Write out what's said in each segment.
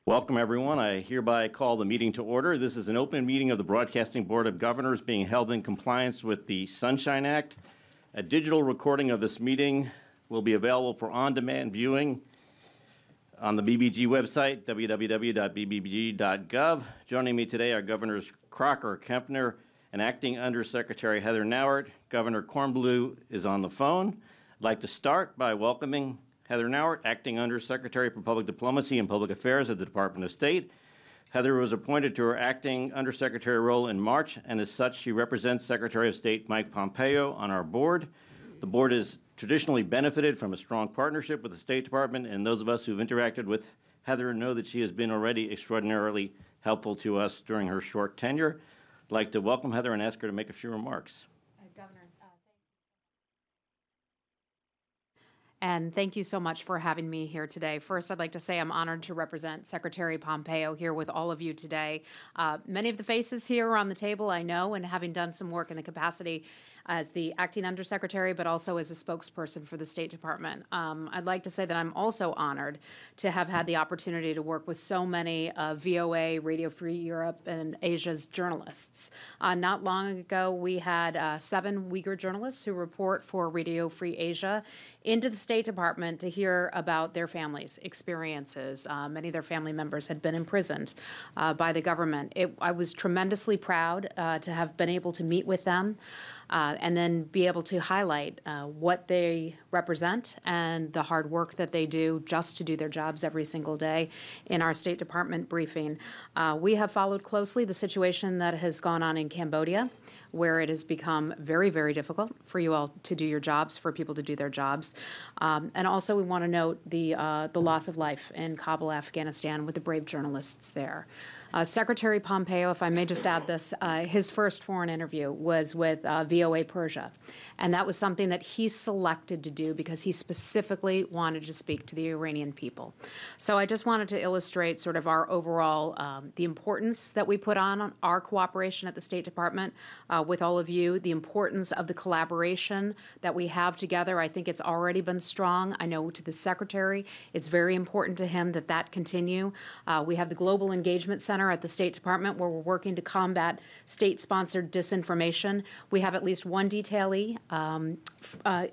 Welcome, everyone. I hereby call the meeting to order. This is an open meeting of the Broadcasting Board of Governors being held in compliance with the Sunshine Act. A digital recording of this meeting will be available for on-demand viewing on the BBG website, www.bbg.gov. Joining me today are Governors Crocker, Kempner, and Acting Undersecretary Heather Nauert. Governor Kornblue is on the phone. I'd like to start by welcoming Heather Nauert, Acting Undersecretary for Public Diplomacy and Public Affairs at the Department of State. Heather was appointed to her Acting Undersecretary role in March, and as such, she represents Secretary of State Mike Pompeo on our board. The board has traditionally benefited from a strong partnership with the State Department, and those of us who've interacted with Heather know that she has been already extraordinarily helpful to us during her short tenure. I'd like to welcome Heather and ask her to make a few remarks. And thank you so much for having me here today. First, I'd like to say I'm honored to represent Secretary Pompeo here with all of you today. Many of the faces here are on the table, I know, and having done some work in the capacity as the acting undersecretary, but also as a spokesperson for the State Department. I'd like to say that I'm also honored to have had the opportunity to work with so many VOA, Radio Free Europe, and Asia's journalists. Not long ago, we had 7 Uyghur journalists who report for Radio Free Asia into the State Department to hear about their families' experiences. Many of their family members had been imprisoned by the government. I was tremendously proud to have been able to meet with them and then be able to highlight what they represent and the hard work that they do just to do their jobs every single day in our State Department briefing. We have followed closely the situation that has gone on in Cambodia, where it has become very, very difficult for you all to do your jobs, for people to do their jobs. And also, we want to note the loss of life in Kabul, Afghanistan, with the brave journalists there. Secretary Pompeo, if I may just add this, his first foreign interview was with VOA Persia. And that was something that he selected to do because he specifically wanted to speak to the Iranian people. So I just wanted to illustrate sort of our overall, the importance that we put on our cooperation at the State Department with all of you, the importance of the collaboration that we have together. I think it's already been strong. I know to the Secretary, it's very important to him that that continue. We have the Global Engagement Center at the State Department where we're working to combat state-sponsored disinformation. We have at least one detailee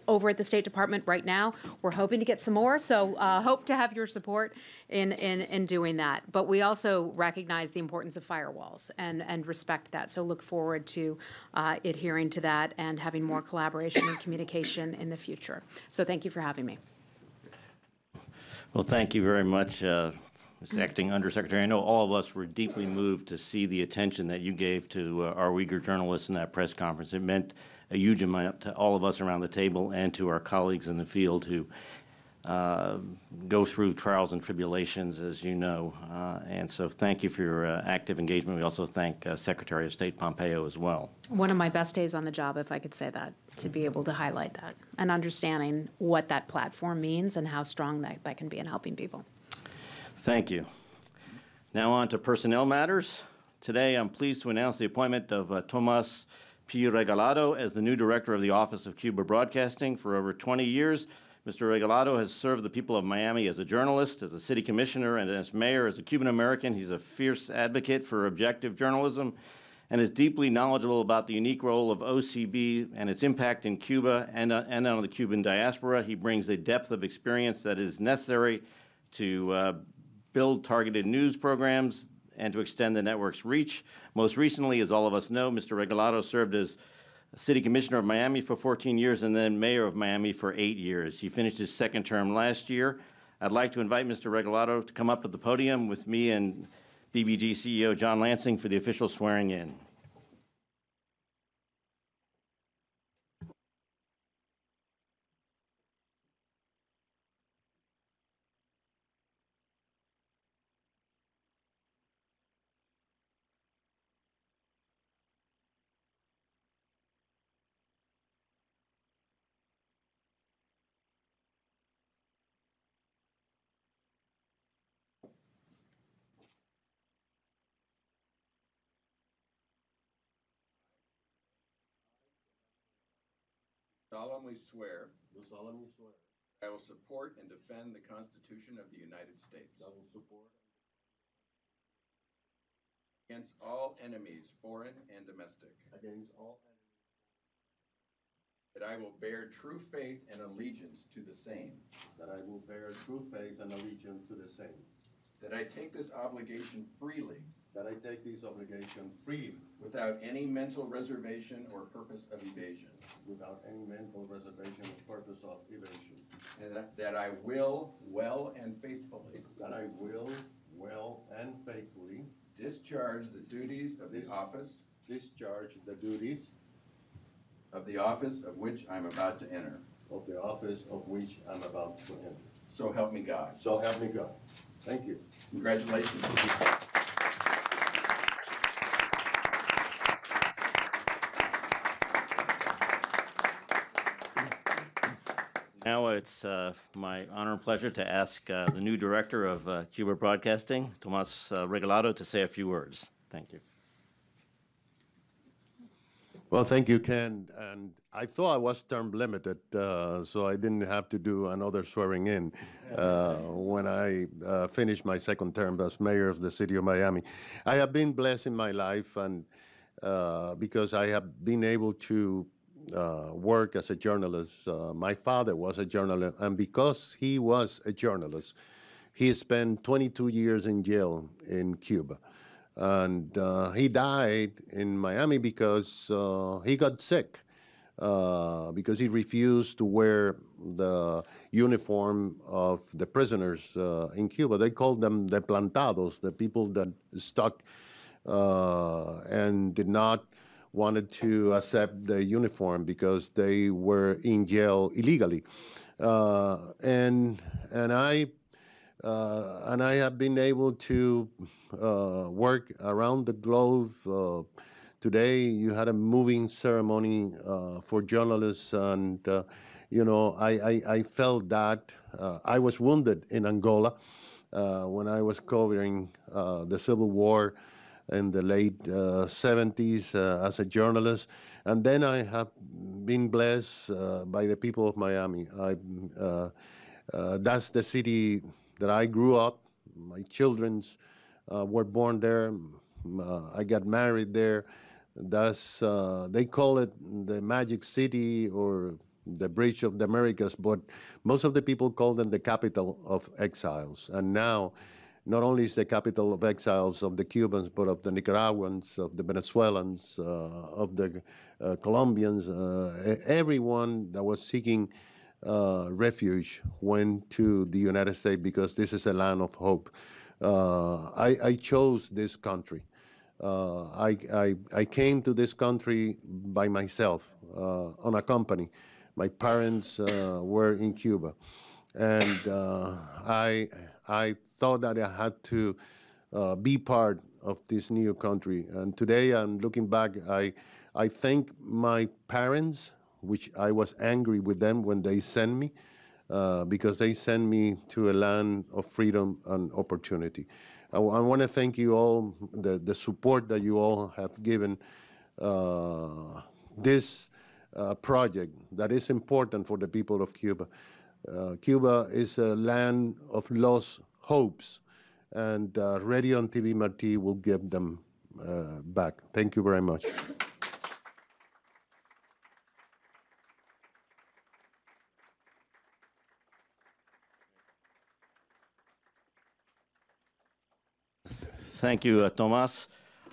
over at the State Department right now. We're hoping to get some more, so hope to have your support in doing that. But we also recognize the importance of firewalls and respect that. So look forward to adhering to that and having more collaboration and communication in the future. So thank you for having me. Well, thank you very much, Ms. Acting Undersecretary. I know all of us were deeply moved to see the attention that you gave to our Uyghur journalists in that press conference. It meant a huge amount to all of us around the table and to our colleagues in the field who go through trials and tribulations, as you know. And so thank you for your active engagement. We also thank Secretary of State Pompeo as well. One of my best days on the job, if I could say that, to be able to highlight that and understanding what that platform means and how strong that can be in helping people. Thank you. Now on to personnel matters. Today I'm pleased to announce the appointment of Tomas P. Regalado as the new director of the Office of Cuba Broadcasting. For over 20 years, Mr. Regalado has served the people of Miami as a journalist, as a city commissioner, and as mayor. As a Cuban-American, he's a fierce advocate for objective journalism and is deeply knowledgeable about the unique role of OCB and its impact in Cuba and on the Cuban diaspora. He brings a depth of experience that is necessary to build targeted news programs and to extend the network's reach. Most recently, as all of us know, Mr. Regalado served as City Commissioner of Miami for 14 years and then Mayor of Miami for 8 years. He finished his second term last year. I'd like to invite Mr. Regalado to come up to the podium with me and BBG CEO John Lansing for the official swearing in. Solemnly swear Do solemnly swear I will support and defend the Constitution of the United States that I will support against all enemies, foreign and domestic, against all enemies, that I will bear true faith and allegiance to the same, that I will bear true faith and allegiance to the same, that I take this obligation freely that I take this obligation freely without any mental reservation or purpose of evasion, without any mental reservation or purpose of evasion, and that I will well and faithfully that I will well and faithfully discharge the duties of the office discharge the duties of which I'm about to enter. of the office of which I'm about to enter. So help me God. So help me God. Thank you. Congratulations. Now it's my honor and pleasure to ask the new director of Cuba Broadcasting, Tomas Regalado, to say a few words. Thank you. Well, thank you, Ken. And I thought I was term limited, so I didn't have to do another swearing in when I finished my second term as mayor of the city of Miami. I have been blessed in my life, and because I have been able to work as a journalist. My father was a journalist, and because he was a journalist, he spent 22 years in jail in Cuba. And he died in Miami because he got sick, because he refused to wear the uniform of the prisoners in Cuba. They called them the plantados, the people that stuck and did not wanted to accept the uniform because they were in jail illegally. And I have been able to work around the globe. Today, you had a moving ceremony for journalists, and I felt that I was wounded in Angola when I was covering the Civil War in the late 70s as a journalist. And then I have been blessed by the people of Miami. That's the city that I grew up. My children's were born there. I got married there. That's they call it the Magic City or the Bridge of the Americas, but most of the people call them the capital of exiles. And now, not only is the capital of exiles of the Cubans, but of the Nicaraguans, of the Venezuelans, of the Colombians, everyone that was seeking refuge went to the United States because this is a land of hope. I chose this country. I came to this country by myself on a company. My parents were in Cuba, and I thought that I had to be part of this new country. And today, I'm looking back, I thank my parents, which I was angry with them when they sent me, because they sent me to a land of freedom and opportunity. I want to thank you all, the support that you all have given this project that is important for the people of Cuba. Cuba is a land of lost hopes, and Radio and TV Marti will give them back. Thank you very much. Thank you, Tomas.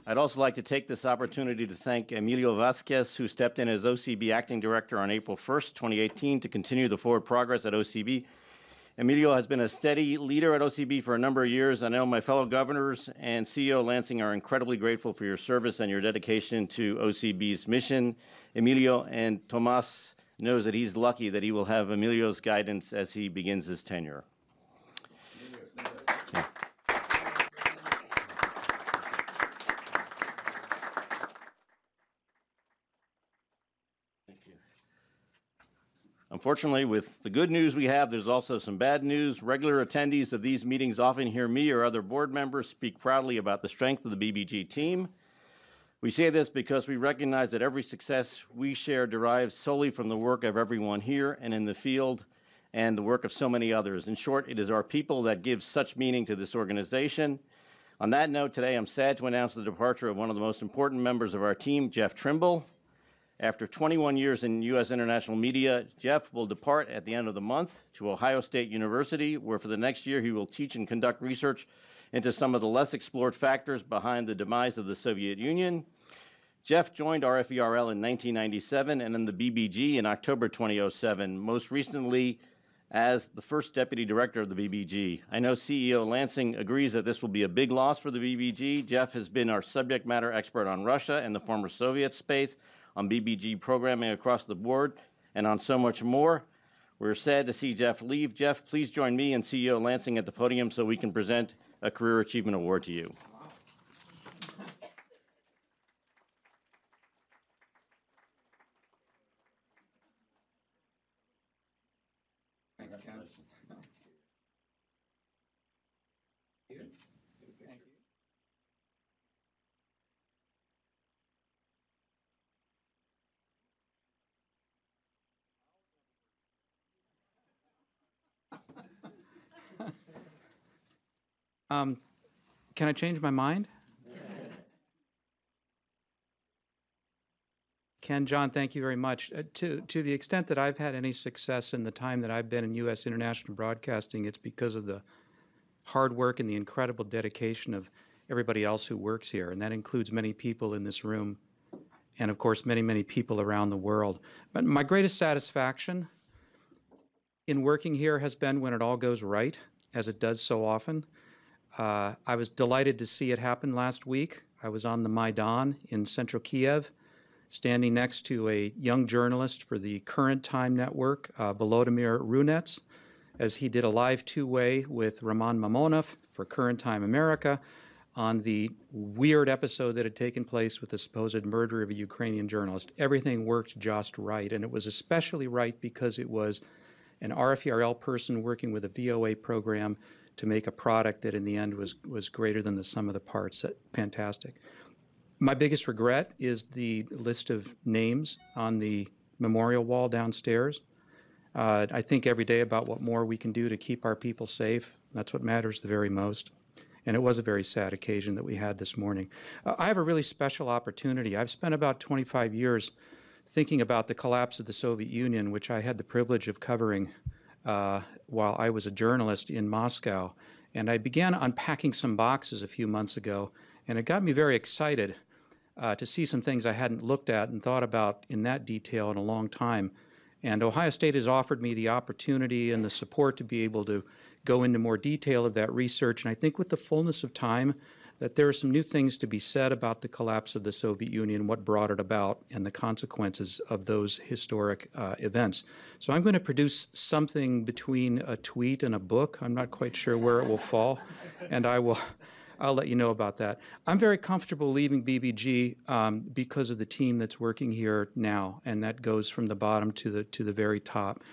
I'd also like to take this opportunity to thank Emilio Vasquez, who stepped in as OCB Acting Director on April 1st, 2018, to continue the forward progress at OCB. Emilio has been a steady leader at OCB for a number of years. I know my fellow governors and CEO Lansing are incredibly grateful for your service and your dedication to OCB's mission. Emilio, and Tomas knows that he's lucky that he will have Emilio's guidance as he begins his tenure. Unfortunately, with the good news we have, there's also some bad news. Regular attendees of these meetings often hear me or other board members speak proudly about the strength of the BBG team. We say this because we recognize that every success we share derives solely from the work of everyone here and in the field and the work of so many others. In short, it is our people that give such meaning to this organization. On that note, today I'm sad to announce the departure of one of the most important members of our team, Jeff Trimble. After 21 years in U.S. international media, Jeff will depart at the end of the month to Ohio State University, where for the next year he will teach and conduct research into some of the less explored factors behind the demise of the Soviet Union. Jeff joined RFERL in 1997 and then the BBG in October 2007, most recently as the first deputy director of the BBG. I know CEO Lansing agrees that this will be a big loss for the BBG. Jeff has been our subject matter expert on Russia and the former Soviet space, on BBG programming across the board, and on so much more. We're sad to see Jeff leave. Jeff, please join me and CEO Lansing at the podium so we can present a Career Achievement Award to you. Thanks, Ken. Can I change my mind? Ken, John, thank you very much. To the extent that I've had any success in the time that I've been in U.S. international broadcasting, it's because of the hard work and the incredible dedication of everybody else who works here, and that includes many people in this room and, of course, many, many people around the world. But my greatest satisfaction in working here has been when it all goes right, as it does so often. I was delighted to see it happen last week. I was on the Maidan in central Kiev, standing next to a young journalist for the Current Time Network, Volodymyr Runets, as he did a live two-way with Roman Mamonov for Current Time America on the weird episode that had taken place with the supposed murder of a Ukrainian journalist. Everything worked just right, and it was especially right because it was an RFERL person working with a VOA program to make a product that in the end was greater than the sum of the parts. Fantastic. My biggest regret is the list of names on the memorial wall downstairs. I think every day about what more we can do to keep our people safe. That's what matters the very most. And it was a very sad occasion that we had this morning. I have a really special opportunity. I've spent about 25 years thinking about the collapse of the Soviet Union, which I had the privilege of covering while I was a journalist in Moscow. And I began unpacking some boxes a few months ago, and it got me very excited to see some things I hadn't looked at and thought about in that detail in a long time. And Ohio State has offered me the opportunity and the support to be able to go into more detail of that research. And I think with the fullness of time, that there are some new things to be said about the collapse of the Soviet Union, what brought it about, and the consequences of those historic events. So I'm going to produce something between a tweet and a book. I'm not quite sure where it will fall, and I'll let you know about that. I'm very comfortable leaving BBG because of the team that's working here now, and that goes from the bottom to the very top.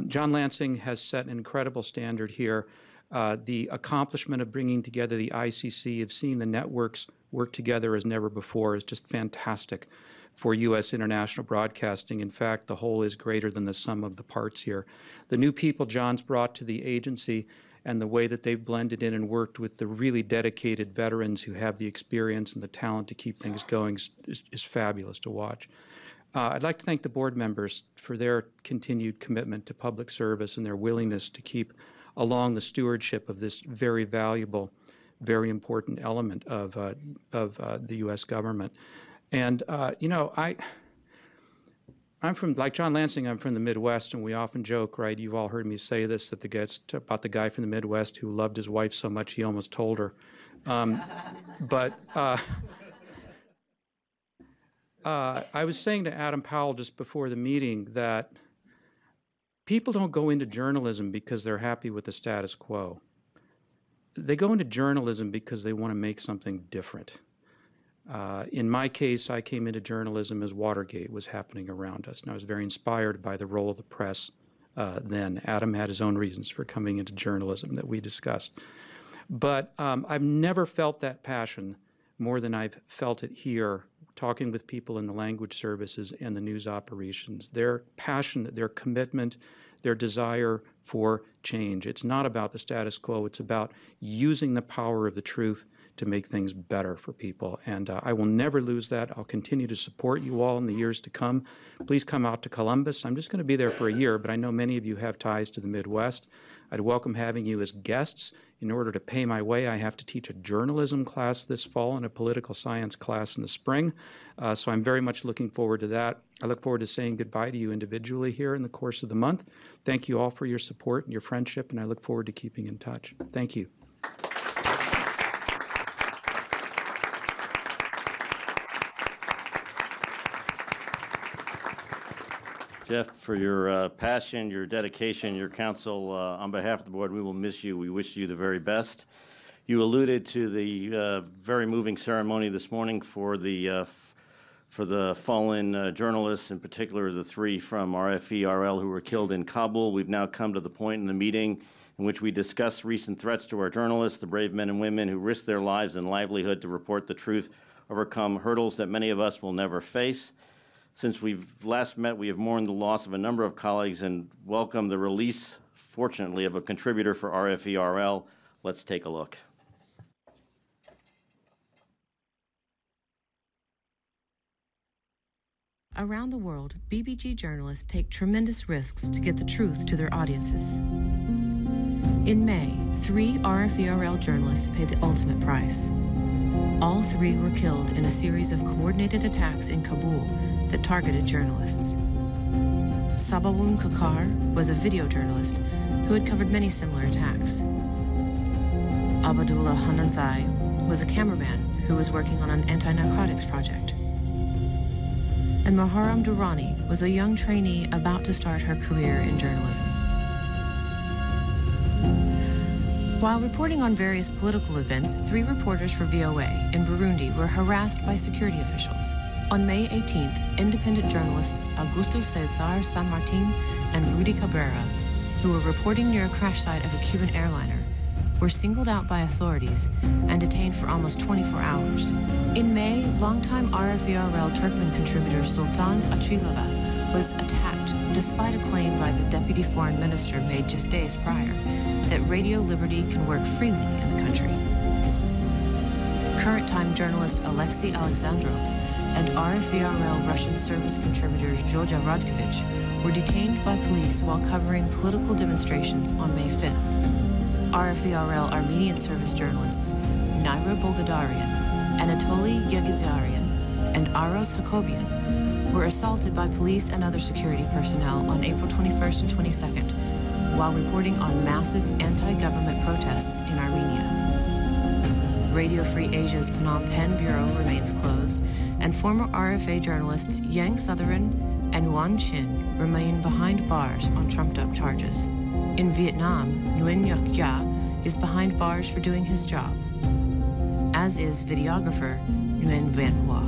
John Lansing has set an incredible standard here. The accomplishment of bringing together the ICC, of seeing the networks work together as never before, is just fantastic for U.S. international broadcasting. In fact, the whole is greater than the sum of the parts here. The new people John's brought to the agency and the way that they've blended in and worked with the really dedicated veterans who have the experience and the talent to keep things going is fabulous to watch. I'd like to thank the board members for their continued commitment to public service and their willingness to keep along the stewardship of this very valuable, very important element of the U.S. government. And, you know, I'm from, like John Lansing, I'm from the Midwest, and we often joke, right? You've all heard me say this, that about the guy from the Midwest who loved his wife so much he almost told her. I was saying to Adam Powell just before the meeting that people don't go into journalism because they're happy with the status quo. They go into journalism because they want to make something different. In my case, I came into journalism as Watergate was happening around us, and I was very inspired by the role of the press then. Adam had his own reasons for coming into journalism that we discussed. But I've never felt that passion more than I've felt it here, talking with people in the language services and the news operations. Their passion, their commitment, their desire for change. It's not about the status quo. It's about using the power of the truth to make things better for people. And I will never lose that. I'll continue to support you all in the years to come. Please come out to Columbus. I'm just going to be there for a year, but I know many of you have ties to the Midwest. I'd welcome having you as guests. In order to pay my way, I have to teach a journalism class this fall and a political science class in the spring. So I'm very much looking forward to that. I look forward to saying goodbye to you individually here in the course of the month. Thank you all for your support and your friendship, and I look forward to keeping in touch. Thank you. Jeff, for your passion, your dedication, your counsel, on behalf of the board, we will miss you. We wish you the very best. You alluded to the very moving ceremony this morning for the fallen journalists, in particular the three from RFERL who were killed in Kabul. We've now come to the point in the meeting in which we discuss recent threats to our journalists, the brave men and women who risk their lives and livelihood to report the truth, overcome hurdles that many of us will never face. Since we've last met, we have mourned the loss of a number of colleagues and welcomed the release, fortunately, of a contributor for RFERL. Let's take a look. Around the world, BBG journalists take tremendous risks to get the truth to their audiences. In May, 3 RFERL journalists paid the ultimate price. All 3 were killed in a series of coordinated attacks in Kabul that targeted journalists. Sabawun Kakar was a video journalist who had covered many similar attacks. Abdullah Hananzai was a cameraman who was working on an anti-narcotics project. and Muharram Durrani was a young trainee about to start her career in journalism. While reporting on various political events, 3 reporters for VOA in Burundi were harassed by security officials. On May 18th, independent journalists Augusto Cesar San Martin and Rudy Cabrera, who were reporting near a crash site of a Cuban airliner, were singled out by authorities and detained for almost 24 hours. In May, longtime RFERL Turkmen contributor Sultan Achilova was attacked despite a claim by the deputy foreign minister made just days prior that radio liberty can work freely in the country. Current-time journalist Alexei Alexandrov and RFERL Russian service contributors Zhozha Rodkovich were detained by police while covering political demonstrations on May 5th. RFERL Armenian service journalists Naira Bolgadarian, Anatoly Yegizarian, and Aros Hakobian were assaulted by police and other security personnel on April 21st and 22nd while reporting on massive anti-government protests in Armenia. Radio Free Asia's Phnom Penh bureau remains closed, and former RFA journalists Yang Sotheran and Nguyen Chin remain behind bars on trumped-up charges. In Vietnam, Nguyen Ngoc Gia is behind bars for doing his job, as is videographer Nguyen Van Hoa.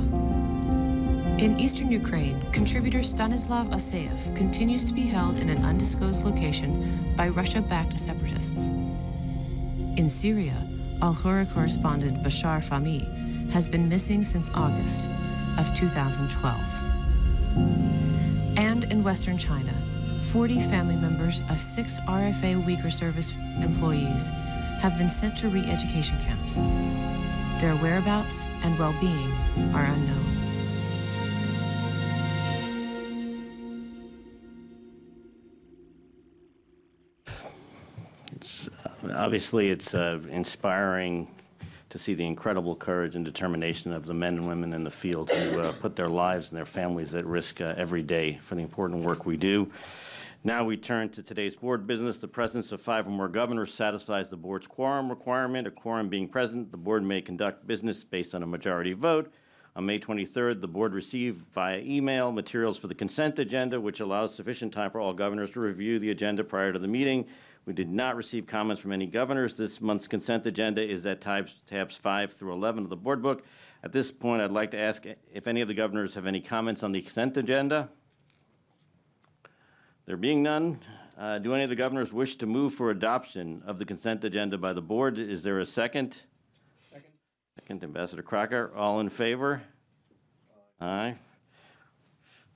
In eastern Ukraine, contributor Stanislav Aseyev continues to be held in an undisclosed location by Russia-backed separatists. In Syria, Al-Hura correspondent Bashar Fahmy has been missing since August of 2012. And in western China, 40 family members of 6 RFA Uyghur service employees have been sent to re-education camps. Their whereabouts and well-being are unknown. Obviously, it's inspiring to see the incredible courage and determination of the men and women in the field who put their lives and their families at risk every day for the important work we do. Now we turn to today's board business. The presence of 5 or more governors satisfies the board's quorum requirement. A quorum being present, the board may conduct business based on a majority vote. On May 23rd, the board received via email materials for the consent agenda, which allows sufficient time for all governors to review the agenda prior to the meeting. We did not receive comments from any governors. This month's consent agenda is at tabs 5 through 11 of the board book. At this point, I'd like to ask if any of the governors have any comments on the consent agenda. There being none, do any of the governors wish to move for adoption of the consent agenda by the board? Is there a second? Second, Ambassador Crocker. All in favor? Aye.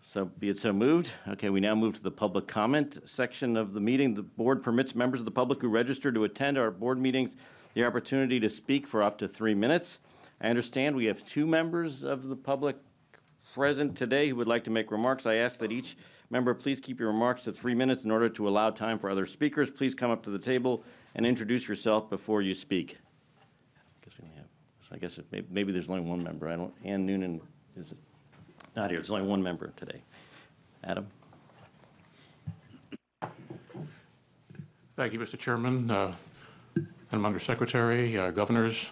So be it so moved. Okay, we now move to the public comment section of the meeting. The board permits members of the public who register to attend our board meetings the opportunity to speak for up to 3 minutes. I understand we have 2 members of the public present today who would like to make remarks. I ask that each member please keep your remarks to 3 minutes in order to allow time for other speakers. Please come up to the table and introduce yourself before you speak. I guess maybe there's only 1 member. Ann Noonan is not here. There's only 1 member today. Adam. Thank you, Mr. Chairman, Madam Undersecretary, governors,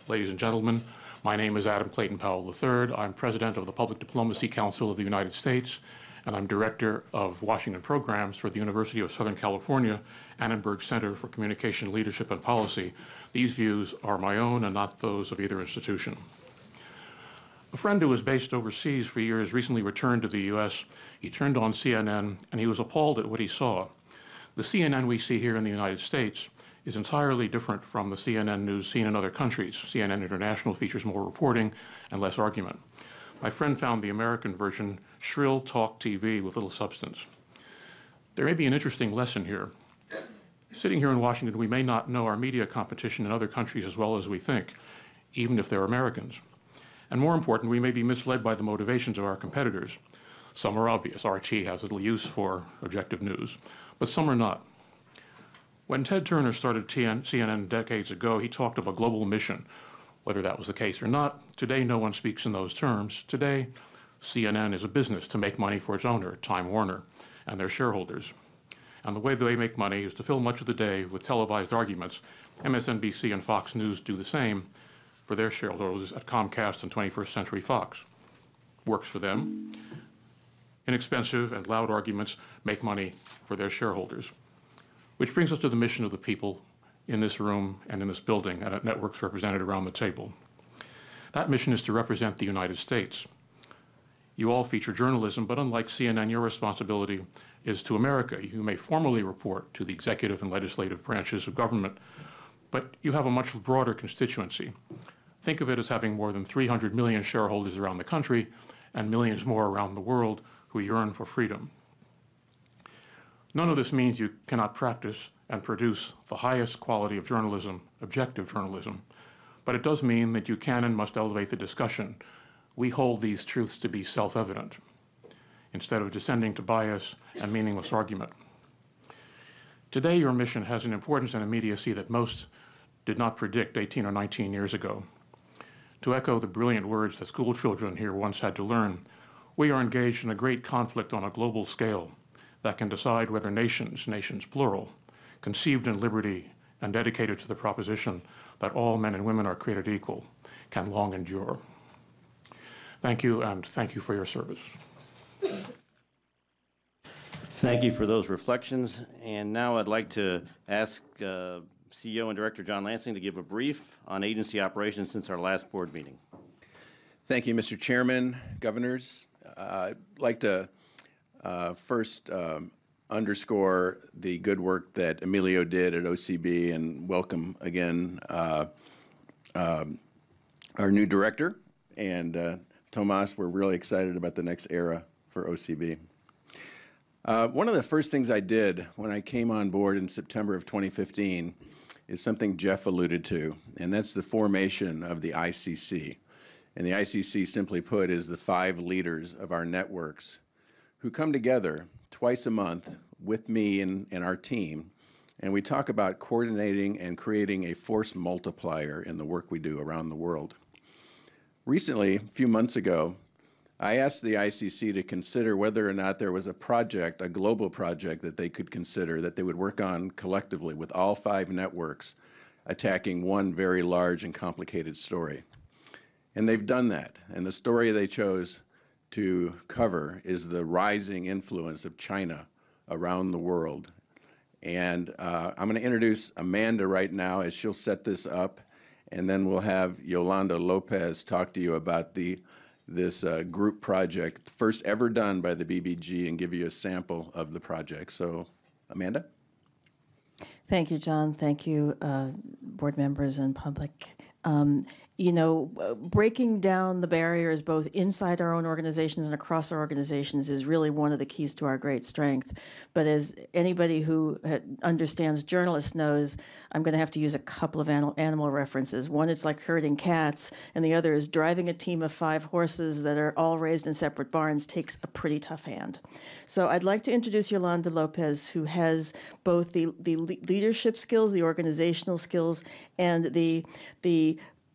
ladies and gentlemen. My name is Adam Clayton Powell III. I'm president of the Public Diplomacy Council of the United States, and I'm director of Washington programs for the University of Southern California Annenberg Center for Communication, Leadership, and Policy. These views are my own and not those of either institution. A friend who was based overseas for years recently returned to the U.S. He turned on CNN, and he was appalled at what he saw. The CNN we see here in the United States is entirely different from the CNN news seen in other countries. CNN International features more reporting and less argument. My friend found the American version shrill talk TV with little substance. There may be an interesting lesson here. Sitting here in Washington, we may not know our media competition in other countries as well as we think, even if they're Americans. And more important, we may be misled by the motivations of our competitors. Some are obvious. RT has little use for objective news, but some are not. When Ted Turner started CNN decades ago, he talked of a global mission. Whether that was the case or not, today no one speaks in those terms. Today, CNN is a business to make money for its owner, Time Warner, and their shareholders. And the way they make money is to fill much of the day with televised arguments. MSNBC and Fox News do the same for their shareholders at Comcast and 21st Century Fox. Works for them. Inexpensive and loud arguments make money for their shareholders. Which brings us to the mission of the people in this room and in this building and at networks represented around the table. That mission is to represent the United States. You all feature journalism, but unlike CNN, your responsibility is to America. You may formally report to the executive and legislative branches of government, but you have a much broader constituency. Think of it as having more than 300 million shareholders around the country and millions more around the world who yearn for freedom. None of this means you cannot practice and produce the highest quality of journalism, objective journalism, but it does mean that you can and must elevate the discussion. We hold these truths to be self-evident, instead of descending to bias and meaningless argument. Today, your mission has an importance and immediacy that most did not predict 18 or 19 years ago. To echo the brilliant words that school children here once had to learn, we are engaged in a great conflict on a global scale that can decide whether nations plural, conceived in liberty and dedicated to the proposition that all men and women are created equal, can long endure. Thank you, and thank you for your service. Thank you for those reflections. And now I'd like to ask CEO and Director John Lansing to give a brief on agency operations since our last board meeting. Thank you, Mr. Chairman, governors. I'd like to first underscore the good work that Emilio did at OCB and welcome again our new director. And Tomas, we're really excited about the next era for OCB. One of the first things I did when I came on board in September of 2015 is something Jeff alluded to, and that's the formation of the ICC. And the ICC, simply put, is the 5 leaders of our networks who come together twice a month with me and our team, and we talk about coordinating and creating a force multiplier in the work we do around the world. Recently, a few months ago, I asked the ICC to consider whether or not there was a project, a global project that they could consider that they would work on collectively with all 5 networks attacking one very large and complicated story. And they've done that. And the story they chose to cover is the rising influence of China around the world. And I'm going to introduce Amanda right now as she'll set this up, and then we'll have Yolanda Lopez talk to you about this group project, first ever done by the BBG, and give you a sample of the project. So, Amanda? Thank you, John. Thank you, board members and public. Breaking down the barriers both inside our own organizations and across our organizations is really one of the keys to our great strength. But as anybody who understands journalists knows, I'm going to have to use a couple of animal references. One, it's like herding cats, and the other is driving a team of 5 horses that are all raised in separate barns takes a pretty tough hand. So I'd like to introduce Yolanda Lopez, who has both the leadership skills, the organizational skills, and the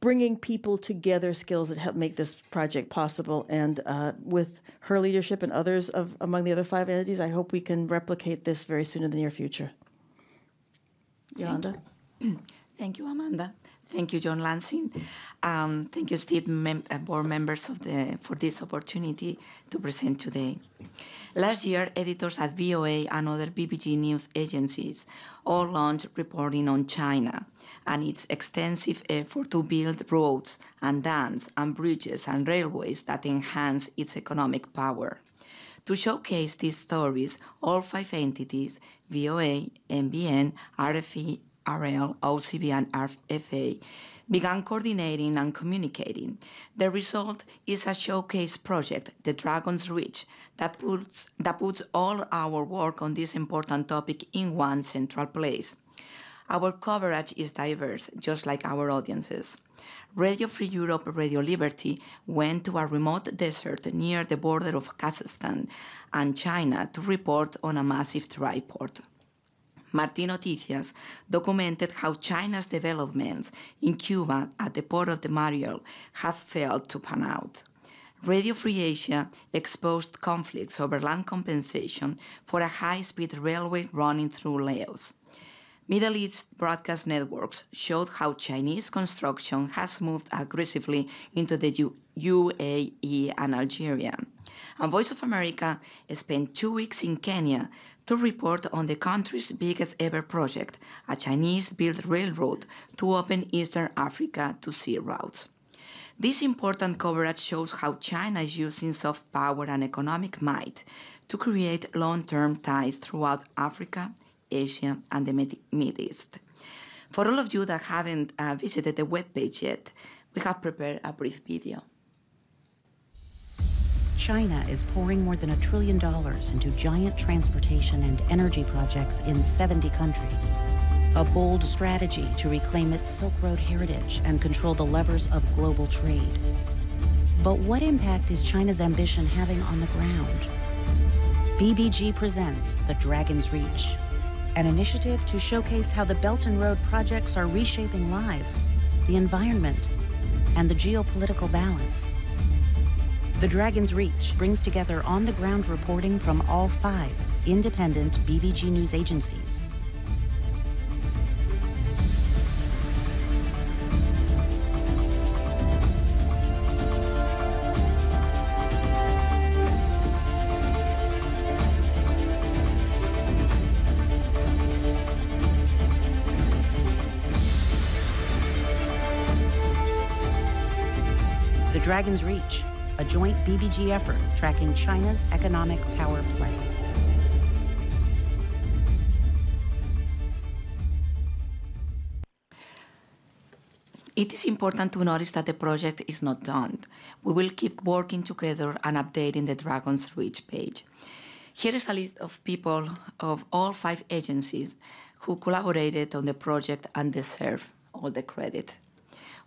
bringing people together skills that help make this project possible. And with her leadership and others among the other 5 entities, I hope we can replicate this very soon in the near future. Yolanda? Thank you, Amanda. Thank you, John Lansing. Thank you, Steve, board members for this opportunity to present today. Last year, editors at VOA and other BBG news agencies all launched reporting on China and its extensive effort to build roads and dams and bridges and railways that enhance its economic power. To showcase these stories, all 5 entities, VOA, NBN, RFE, RL, OCB, and RFA, began coordinating and communicating. The result is a showcase project, the Dragon's Reach, that puts all our work on this important topic in one central place. Our coverage is diverse, just like our audiences. Radio Free Europe, Radio Liberty went to a remote desert near the border of Kazakhstan and China to report on a massive dry port. Martín Noticias documented how China's developments in Cuba at the port of the Mariel have failed to pan out. Radio Free Asia exposed conflicts over land compensation for a high-speed railway running through Laos. Middle East broadcast networks showed how Chinese construction has moved aggressively into the UAE and Algeria. And Voice of America spent 2 weeks in Kenya to report on the country's biggest ever project, a Chinese-built railroad to open Eastern Africa to sea routes. This important coverage shows how China is using soft power and economic might to create long-term ties throughout Africa, Asia, and the Middle East. For all of you that haven't visited the webpage yet, we have prepared a brief video. China is pouring more than $1 trillion into giant transportation and energy projects in 70 countries. A bold strategy to reclaim its Silk Road heritage and control the levers of global trade. But what impact is China's ambition having on the ground? BBG presents The Dragon's Reach, an initiative to showcase how the Belt and Road projects are reshaping lives, the environment, and the geopolitical balance. The Dragon's Reach brings together on-the-ground reporting from all 5 independent BBG news agencies. The Dragon's Reach, a joint BBG effort tracking China's economic power play. It is important to notice that the project is not done. We will keep working together and updating the Dragon's Reach page. Here is a list of people of all 5 agencies who collaborated on the project and deserve all the credit.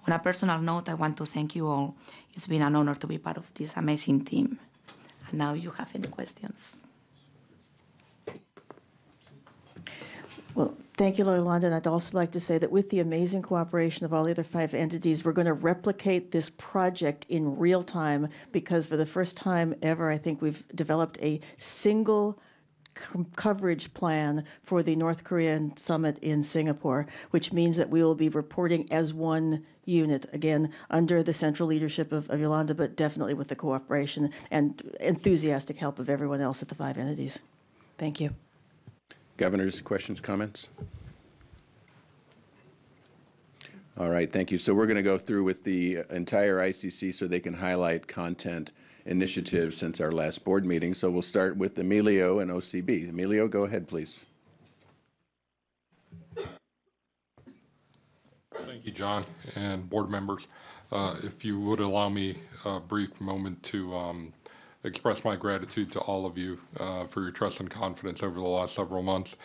On a personal note, I want to thank you all. It's been an honor to be part of this amazing team. And now you have any questions. Well, thank you, Yolanda. And I'd also like to say that with the amazing cooperation of all the other 5 entities, we're going to replicate this project in real time because for the first time ever, I think we've developed a single coverage plan for the North Korean summit in Singapore, which means that we will be reporting as one unit, again, under the central leadership of Yolanda, but definitely with the cooperation and enthusiastic help of everyone else at the 5 entities. Thank you. Governors, questions, comments? All right, thank you. So we're going to go through with the entire ICC so they can highlight content initiatives since our last board meeting. So we'll start with Emilio and OCB. Emilio, go ahead, please. Thank you, John, and board members. If you would allow me a brief moment to express my gratitude to all of you for your trust and confidence over the last several months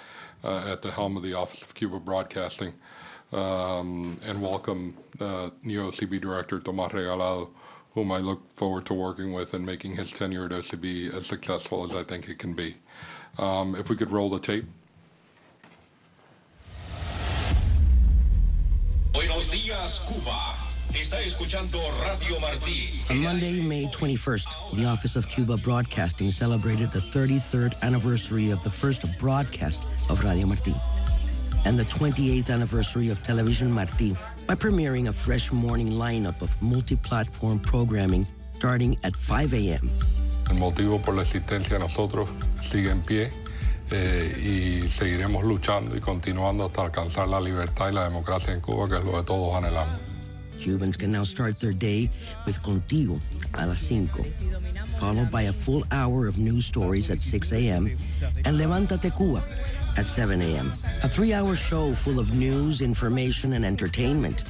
at the helm of the Office of Cuba Broadcasting, and welcome new OCB Director Tomás Regalado, whom I look forward to working with and making his tenure at OCB as successful as I think it can be. If we could roll the tape. Buenos días, Cuba. Está escuchando Radio Martí. On Monday, May 21st, the Office of Cuba Broadcasting celebrated the 33rd anniversary of the first broadcast of Radio Martí and the 28th anniversary of Television Martí by premiering a fresh morning lineup of multi-platform programming starting at 5 a.m. El motivo por la existencia de nosotros sigue en pie y seguiremos luchando y continuando hasta alcanzar la libertad y la democracia en Cuba, que es lo que todos anhelamos. Cubans can now start their day with Contigo a las 5, followed by a full hour of news stories at 6 a.m. and Levántate Cuba at 7 a.m. A 3-hour show full of news, information, and entertainment,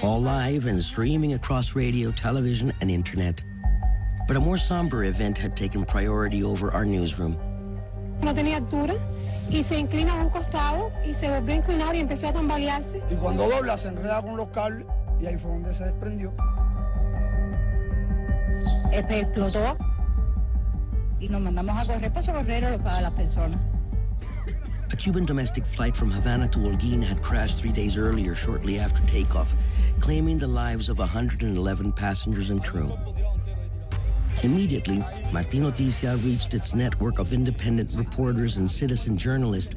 all live and streaming across radio, television, and internet. But a more somber event had taken priority over our newsroom. No tenía altura y se inclina a un costado y se volvió a inclinar y empezó a tambalearse. Y cuando dobla se enreda con los cables y ahí fue donde se desprendió. Explotó y nos mandamos a correr para socorrer a las personas. A Cuban domestic flight from Havana to Holguín had crashed 3 days earlier, shortly after takeoff, claiming the lives of 111 passengers and crew. Immediately, Martín Noticias reached its network of independent reporters and citizen journalists,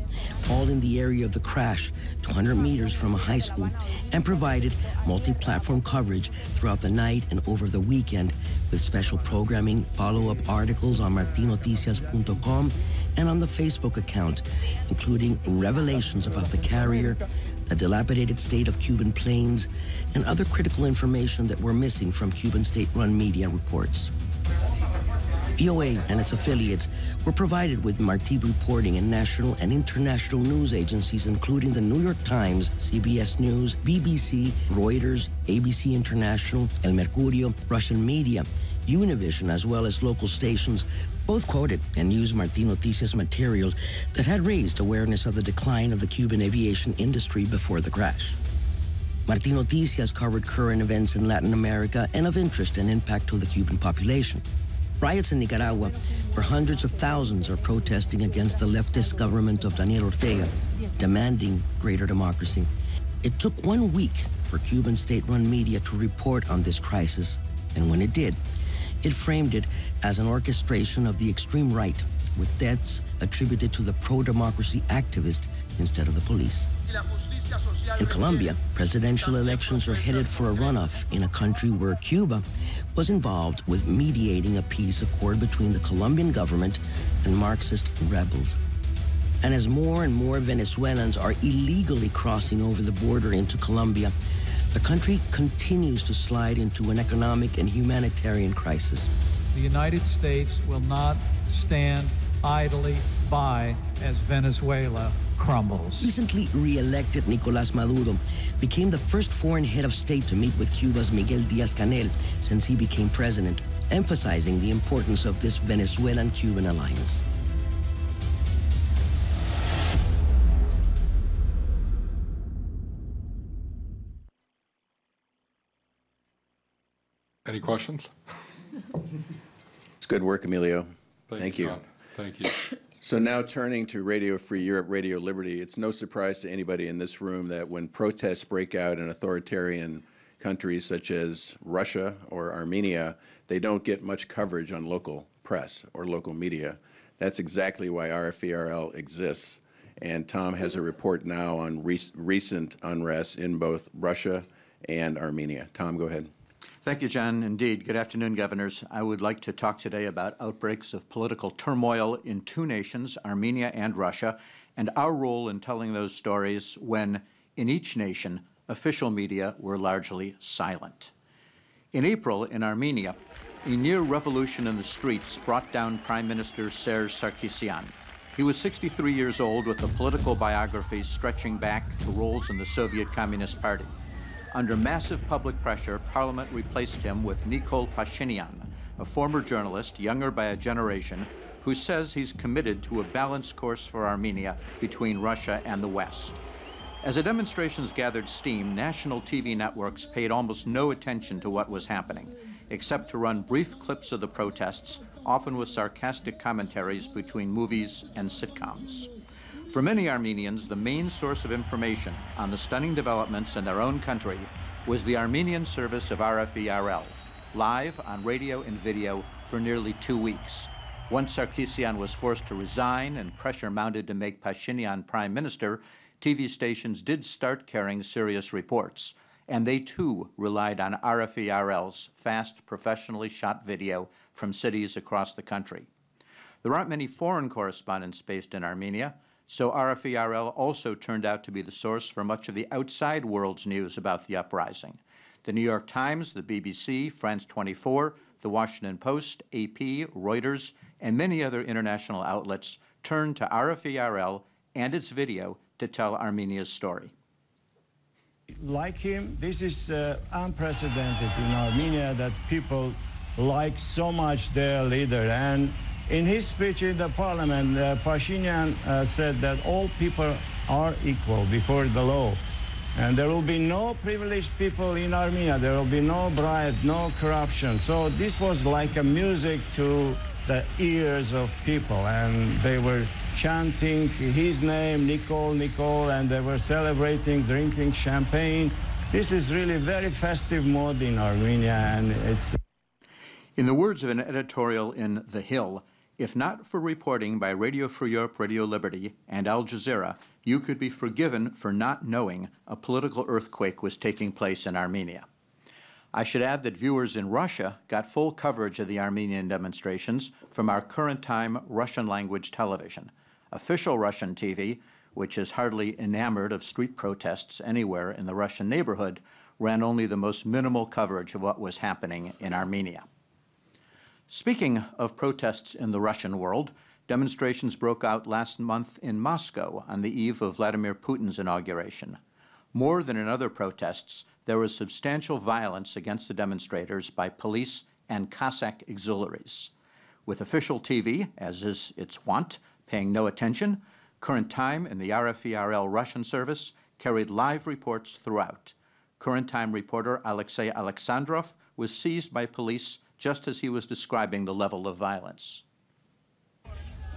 all in the area of the crash, 200 meters from a high school, and provided multi-platform coverage throughout the night and over the weekend with special programming, follow-up articles on martinoticias.com and on the Facebook account, including revelations about the carrier, the dilapidated state of Cuban planes, and other critical information that were missing from Cuban state-run media reports. VOA and its affiliates were provided with Martí reporting in national and international news agencies, including the New York Times, CBS News, BBC, Reuters, ABC International, El Mercurio, Russian media, Univision, as well as local stations, both quoted and used Martín Noticias materials that had raised awareness of the decline of the Cuban aviation industry before the crash. Martín Noticias covered current events in Latin America and of interest and impact to the Cuban population. Riots in Nicaragua, where hundreds of thousands are protesting against the leftist government of Daniel Ortega, demanding greater democracy. It took 1 week for Cuban state-run media to report on this crisis, and when it did, it framed it as an orchestration of the extreme right, with deaths attributed to the pro-democracy activist instead of the police. In Colombia, presidential elections are headed for a runoff in a country where Cuba was involved with mediating a peace accord between the Colombian government and Marxist rebels. And as more and more Venezuelans are illegally crossing over the border into Colombia, the country continues to slide into an economic and humanitarian crisis. The United States will not stand idly by as Venezuela crumbles. Recently re-elected Nicolás Maduro became the first foreign head of state to meet with Cuba's Miguel Díaz-Canel since he became president, emphasizing the importance of this Venezuelan-Cuban alliance. Any questions? It's good work, Emilio. Thank you. John. Thank you. So now turning to Radio Free Europe, Radio Liberty, it's no surprise to anybody in this room that when protests break out in authoritarian countries such as Russia or Armenia, they don't get much coverage on local press or local media. That's exactly why RFERL exists. And Tom has a report now on recent unrest in both Russia and Armenia. Tom, go ahead. Thank you, John. Indeed. Good afternoon, governors. I would like to talk today about outbreaks of political turmoil in two nations, Armenia and Russia, and our role in telling those stories when, in each nation, official media were largely silent. In April, in Armenia, a near revolution in the streets brought down Prime Minister Serge Sarkisian. He was 63 years old with a political biography stretching back to roles in the Soviet Communist Party. Under massive public pressure, Parliament replaced him with Nikol Pashinyan, a former journalist, younger by a generation, who says he's committed to a balanced course for Armenia between Russia and the West. As the demonstrations gathered steam, national TV networks paid almost no attention to what was happening, except to run brief clips of the protests, often with sarcastic commentaries between movies and sitcoms. For many Armenians, the main source of information on the stunning developments in their own country was the Armenian service of RFERL, live on radio and video for nearly 2 weeks. Once Sarkisian was forced to resign and pressure mounted to make Pashinyan prime minister, TV stations did start carrying serious reports, and they too relied on RFERL's fast, professionally shot video from cities across the country. There aren't many foreign correspondents based in Armenia, so RFERL also turned out to be the source for much of the outside world's news about the uprising. The New York Times, the BBC, France 24, the Washington Post, AP, Reuters, and many other international outlets turned to RFERL and its video to tell Armenia's story. Like him, this is unprecedented in Armenia that people like so much their leader. And in his speech in the parliament, Pashinyan said that all people are equal before the law. And there will be no privileged people in Armenia. There will be no bribe, no corruption. So this was like a music to the ears of people. And they were chanting his name, Nikol, Nikol, and they were celebrating, drinking champagne. This is really very festive mode in Armenia, and it's... In the words of an editorial in The Hill, if not for reporting by Radio Free Europe, Radio Liberty, and Al Jazeera, you could be forgiven for not knowing a political earthquake was taking place in Armenia. I should add that viewers in Russia got full coverage of the Armenian demonstrations from our current-time Russian-language television. Official Russian TV, which is hardly enamored of street protests anywhere in the Russian neighborhood, ran only the most minimal coverage of what was happening in Armenia. Speaking of protests in the Russian world, demonstrations broke out last month in Moscow on the eve of Vladimir Putin's inauguration. More than in other protests, there was substantial violence against the demonstrators by police and Cossack auxiliaries. With official TV, as is its wont, paying no attention, Current Time and the RFE/RL Russian service carried live reports throughout. Current Time reporter Alexei Alexandrov was seized by police just as he was describing the level of violence.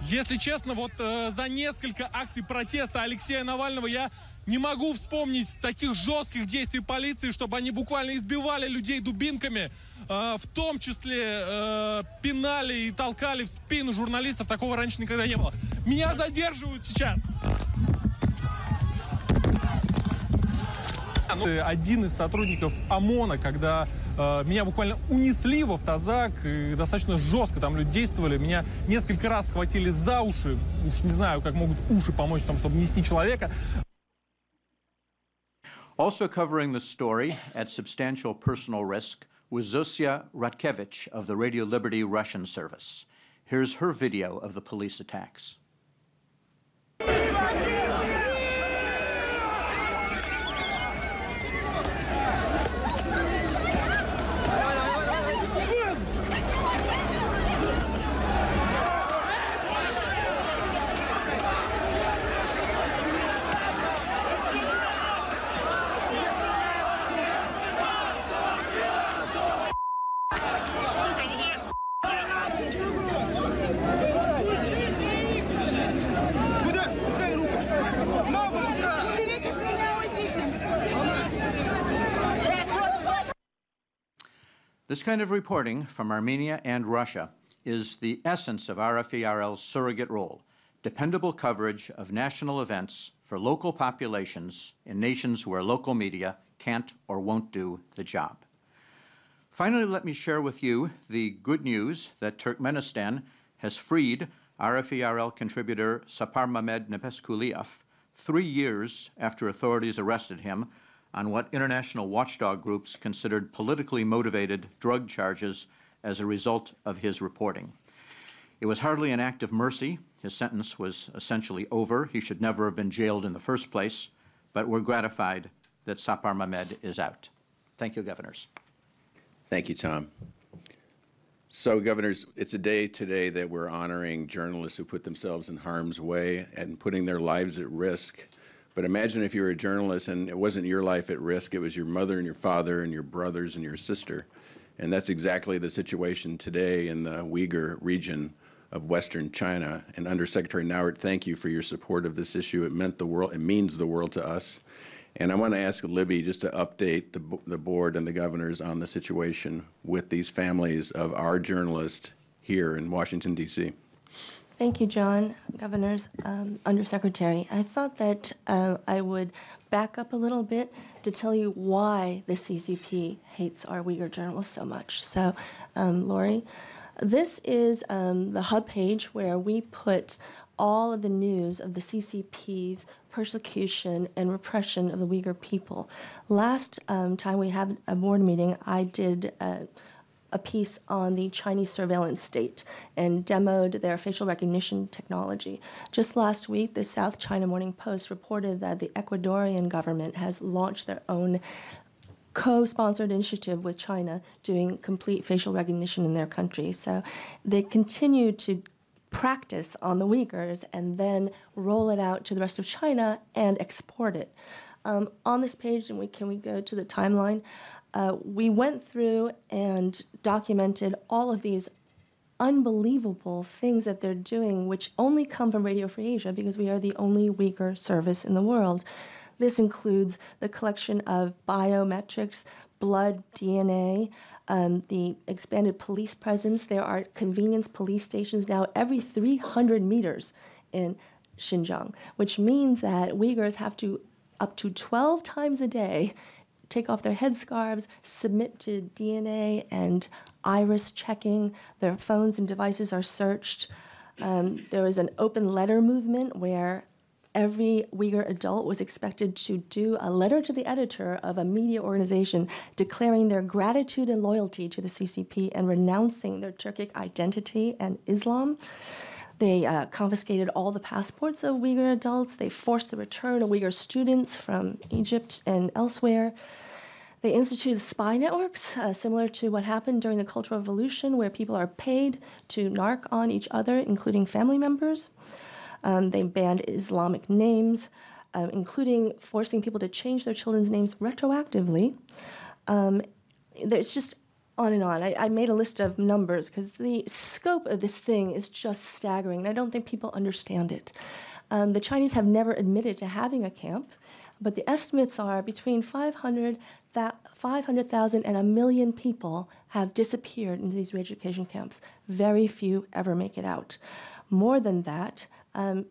Если честно, вот за несколько акций протеста Алексея Навального я не могу вспомнить таких жестких действий полиции, чтобы они буквально избивали людей дубинками, в том числе пинали и толкали в спину журналистов. Такого раньше никогда не было. Меня задерживают сейчас. Один из сотрудников ОМОНа, когда меня буквально унесли в автозак, и достаточно жестко там люди действовали. Меня несколько раз схватили за уши. Уж не знаю, как могут уши помочь в том, чтобы нести человека. Also covering the story at substantial personal risk was Zosia Ratkevich of the Radio Liberty Russian service. Here's her video of the police attacks. This kind of reporting from Armenia and Russia is the essence of RFE/RL's surrogate role, dependable coverage of national events for local populations in nations where local media can't or won't do the job. Finally, let me share with you the good news that Turkmenistan has freed RFE/RL contributor Sapar Mehmed Nepeskuliyev 3 years after authorities arrested him on what international watchdog groups considered politically motivated drug charges as a result of his reporting. It was hardly an act of mercy. His sentence was essentially over. He should never have been jailed in the first place, but we're gratified that Sapar Mehmed is out. Thank you, Governors. Thank you, Tom. So, Governors, it's a day today that we're honoring journalists who put themselves in harm's way and putting their lives at risk. But imagine if you were a journalist and it wasn't your life at risk, it was your mother and your father and your brothers and your sister. And that's exactly the situation today in the Uyghur region of Western China. And Undersecretary Nauert, thank you for your support of this issue. It means the world to us. And I want to ask Libby just to update the board and the governors on the situation with these families of our journalists here in Washington, D.C. Thank you, John, Governors, Undersecretary. I thought that I would back up a little bit to tell you why the CCP hates our Uyghur journalists so much. So, Lori, this is the hub page where we put all of the news of the CCP's persecution and repression of the Uyghur people. Last time we had a board meeting, I did a piece on the Chinese surveillance state and demoed their facial recognition technology. Just last week, the South China Morning Post reported that the Ecuadorian government has launched their own co-sponsored initiative with China doing complete facial recognition in their country. So they continue to practice on the Uyghurs and then roll it out to the rest of China and export it. On this page, and can we go to the timeline? We went through and documented all of these unbelievable things that they're doing, which only come from Radio Free Asia because we are the only Uyghur service in the world. This includes the collection of biometrics, blood, DNA, the expanded police presence. There are convenience police stations now every 300 meters in Xinjiang, which means that Uyghurs have to, up to 12 times a day, take off their headscarves, submit to DNA and iris checking. Their phones and devices are searched. There was an open letter movement where every Uyghur adult was expected to do a letter to the editor of a media organization declaring their gratitude and loyalty to the CCP and renouncing their Turkic identity and Islam. They confiscated all the passports of Uyghur adults. They forced the return of Uyghur students from Egypt and elsewhere. They instituted spy networks, similar to what happened during the Cultural Revolution, where people are paid to narc on each other, including family members. They banned Islamic names, including forcing people to change their children's names retroactively. There's just on and on. I made a list of numbers because the scope of this thing is just staggering, and I don't think people understand it. The Chinese have never admitted to having a camp, but the estimates are between 500,000 and 1 million people have disappeared into these re-education camps. Very few ever make it out. More than that,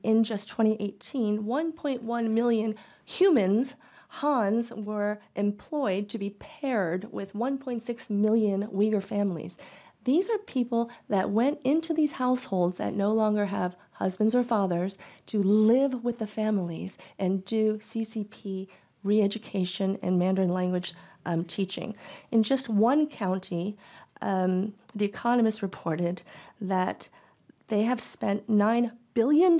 in just 2018, 1.1 million humans, Hans, were employed to be paired with 1.6 million Uyghur families. These are people that went into these households that no longer have husbands or fathers to live with the families and do CCP re-education and Mandarin language teaching. In just one county, The Economist reported that they have spent $9 billion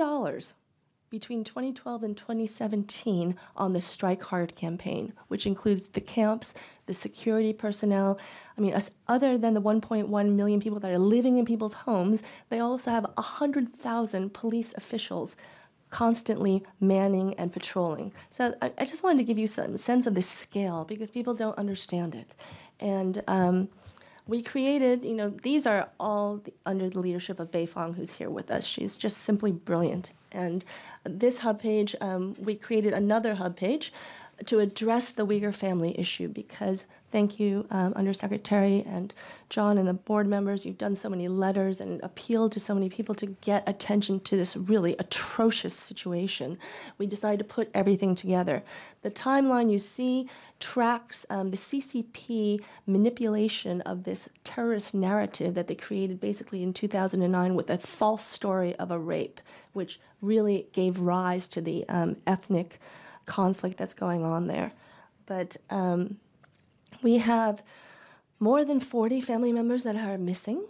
between 2012 and 2017 on the Strike Hard campaign, which includes the camps, the security personnel. I mean, other than the 1.1 million people that are living in people's homes, they also have 100,000 police officials constantly manning and patrolling. So I just wanted to give you some sense of the scale because people don't understand it. And we created, these are all under the leadership of Beifang, who's here with us. She's just simply brilliant. And this hub page, we created another hub page to address the Uyghur family issue because, thank you, Undersecretary and John and the board members, you've done so many letters and appealed to so many people to get attention to this really atrocious situation. We decided to put everything together. The timeline you see tracks the CCP manipulation of this terrorist narrative that they created basically in 2009 with a false story of a rape, which really gave rise to the ethnic conflict that's going on there. But we have more than 40 family members that are missing.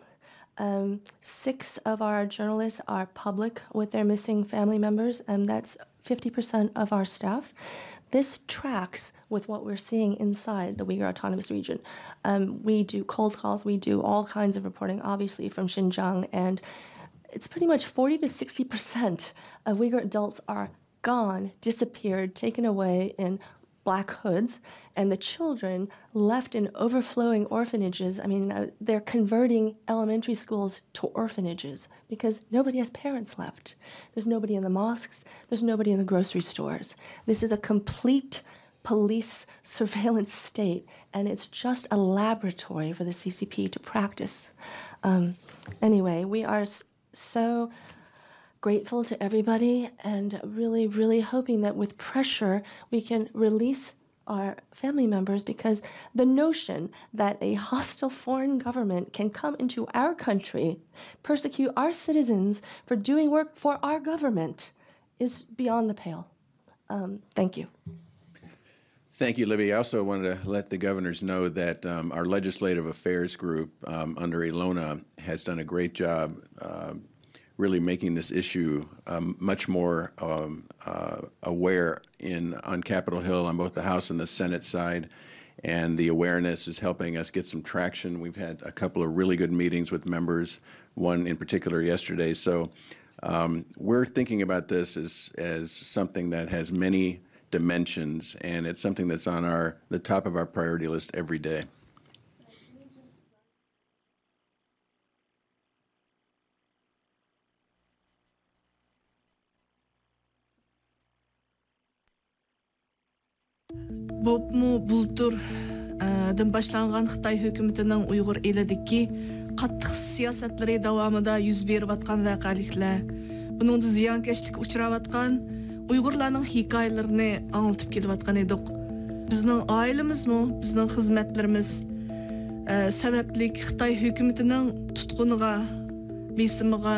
6 of our journalists are public with their missing family members, and that's 50% of our staff. This tracks with what we're seeing inside the Uyghur Autonomous Region. We do cold calls, we do all kinds of reporting, obviously, from Xinjiang, and it's pretty much 40 to 60% of Uyghur adults are gone, disappeared, taken away in black hoods, and the children left in overflowing orphanages. I mean, they're converting elementary schools to orphanages because nobody has parents left. There's nobody in the mosques. There's nobody in the grocery stores. This is a complete police surveillance state, and it's just a laboratory for the CCP to practice. Anyway, we are so grateful to everybody and really, really hoping that with pressure we can release our family members, because the notion that a hostile foreign government can come into our country, persecute our citizens for doing work for our government is beyond the pale. Thank you. Thank you, Libby. I also wanted to let the governors know that our Legislative Affairs Group under Ilona has done a great job really making this issue much more aware on Capitol Hill on both the House and the Senate side, and the awareness is helping us get some traction. We've had a couple of really good meetings with members, one in particular yesterday. So we're thinking about this as something that has many dimensions, and it's something that's on the top of our priority list every day. Bob mu bultur ден башланган Хытай хөкүмәтенең уйгыр элидәге каттык сиясәтләре дәвамында йөз берип аткан вакыйгалар, buningda ziyonkashlik uchrab atgan Uyg'urlarning hikoyalarini anlatib kelib atgan edik. Bizning ailemizmi, bizning xizmatlarimiz sababli Xitoy hukumatining tutquniga, besimiga,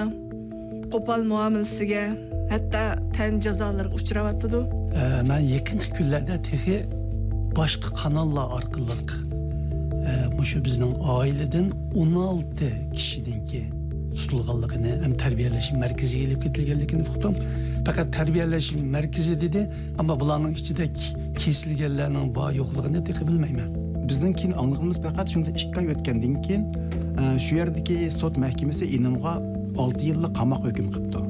qo'pol muomalasiga, hatto tan jazolariga uchrab atdi. Men yaqinqi kunlarda texi boshqa kanallar orqali mushu bizning oiladan 16 kishininki tutilganligini ham tarbiyalash markaziga elib ketilganligini uqdim. Faqat tarbiyalash markazi dedi, ammo bularning ichida kesilganlarning bor yo'qligini teqi bilmayman. Bizning keyin anglığımız faqat shunda 2 oy o'tgandan keyin shu yerdagi sud mahkamasi inimga 6 yillik qamoq hukm qildi.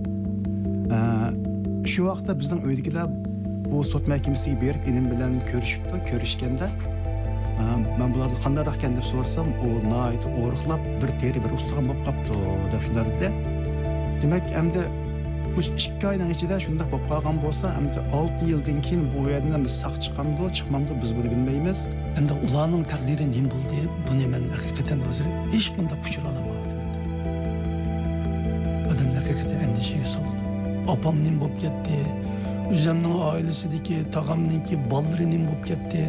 Shu vaqtda bizning uydagilar bu sud mahkamasiga berib inim bilan ko'rishganda ben bularni qanday ekan deb so'rasam, u nayt o'riqlab bir teri bir ustagan bo'lib qopti deb shunday dedi. Demak, endi bu 2 oyning ichida shunday bo'lib qolgan bo'lsa, endi 6 yildan keyin bu yerdan biz saq chiqamdi, chiqmamdi biz buni bilmaymiz. Endi ularning taqdiri nima bo'ldi? Buni men haqiqatan hozir hech qanday uqtira olmayman. Odam haqiqatan endishaga soldi. Opam nima bo'lib ketdi? O'zimning oilasidagi tog'amningki bolalari nima bo'lib ketdi?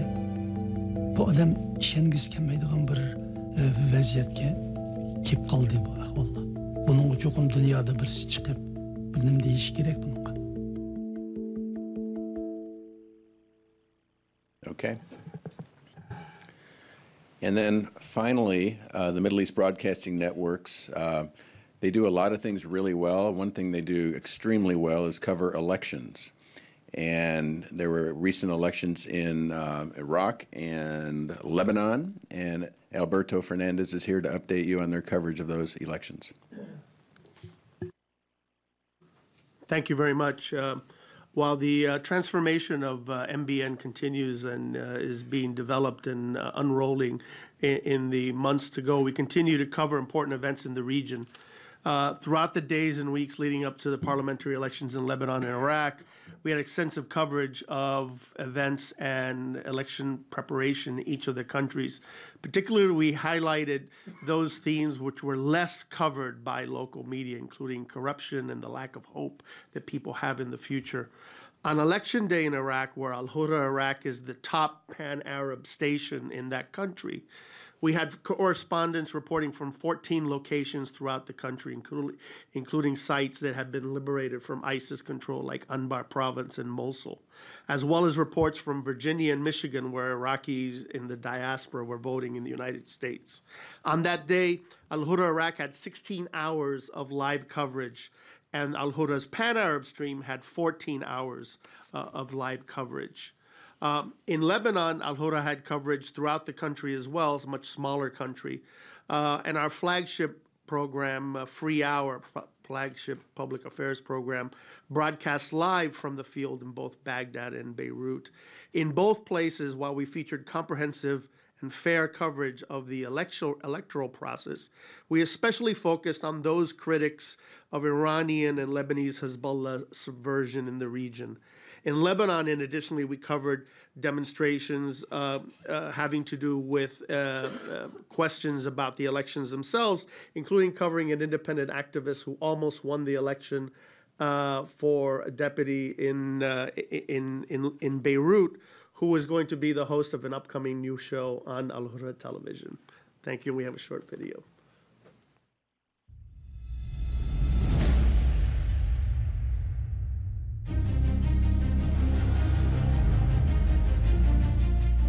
Bu odam ishongisi kelmaydigan bir vaziyatga kelib qoldi bu ahvolda. Buning uchun dunyoda birisi chiqib, bir nima deyish kerak bunga. Okay. And then finally, the Middle East Broadcasting Networks, they do a lot of things really well. One thing they do extremely well is cover elections. And there were recent elections in Iraq and Lebanon, and Alberto Fernandez is here to update you on their coverage of those elections. Thank you very much. While the transformation of MBN continues and is being developed and unrolling in the months to go, we continue to cover important events in the region. Throughout the days and weeks leading up to the parliamentary elections in Lebanon and Iraq, we had extensive coverage of events and election preparation in each of the countries. Particularly, we highlighted those themes which were less covered by local media, including corruption and the lack of hope that people have in the future. On election day in Iraq, where Al-Huda Iraq is the top pan-Arab station in that country, we had correspondents reporting from 14 locations throughout the country, including sites that had been liberated from ISIS control, like Anbar province and Mosul, as well as reports from Virginia and Michigan, where Iraqis in the diaspora were voting in the United States. On that day, Al-Huda Iraq had 16 hours of live coverage, and Al-Huda's Pan-Arab stream had 14 hours of live coverage. In Lebanon, Al-Huda had coverage throughout the country as well. It's a much smaller country. And our flagship program, Free Hour, flagship public affairs program, broadcasts live from the field in both Baghdad and Beirut. In both places, while we featured comprehensive and fair coverage of the electoral process, we especially focused on those critics of Iranian and Lebanese Hezbollah subversion in the region. In Lebanon, in additionally, we covered demonstrations having to do with questions about the elections themselves, including covering an independent activist who almost won the election for a deputy in Beirut, who is going to be the host of an upcoming new show on Al-Huda television. Thank you. We have a short video.